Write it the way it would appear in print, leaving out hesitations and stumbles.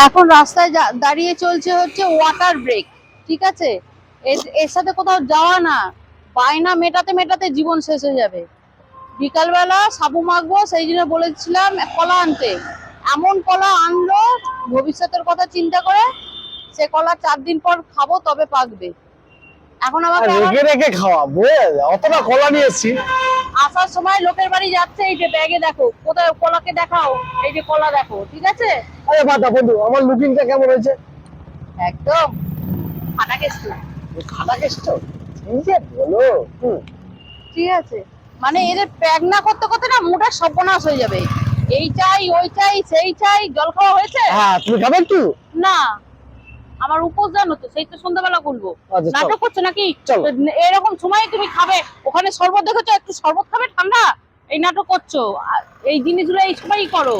এখন রাস্তায় দাঁড়িয়ে চলছে হচ্ছে ওয়াটার ব্রেক। ঠিক আছে, এর সাথে কোথাও যাওয়া না, বায়না মেটাতে মেটাতে জীবন শেষ হয়ে যাবে। বিকালবেলা সাবু মাখবো সেই জন্য বলেছিলাম কলা আনতে, এমন কলা আনলো ভবিষ্যতের কথা চিন্তা করে। সে কলা 4 দিন পর খাবো তবে পাকবে। এখন আমাকে রেখে রেখে খাওয়া অতটা কলা নিয়ে এসছি। আসার সময় লোকের বাড়ি যাচ্ছে, এই যে ব্যাগে দেখো কোথায় কলাকে দেখাও, এই যে কলা দেখো। ঠিক আছে, আরে বাদা বন্ধু, আমার লুকিংটা কেমন হয়েছে? একদম ফাটা কেষ্ট। খাটা কেষ্ট, ঠিক আছে বলো। ঠিক আছে, মানে এদের প্যাক না করতে করতে না মোটা সর্বনাশ হয়ে যাবে। এই চাই ওই চাই সেই চাই। জল খাওয়া হয়েছে? হ্যাঁ, তুমি খাবে একটু? না, আমার উপোস জানো তো, সেই তো সন্ধ্যাবেলা করবো। আচ্ছা, নাটক করছো নাকি? চলো। এরকম সময় তুমি খাবে, ওখানে শরবত দেখেছো, একটু শরবত খাবে ঠান্ডা, এই নাটক করছো। এই জিনিসগুলো এই সময়ই করো।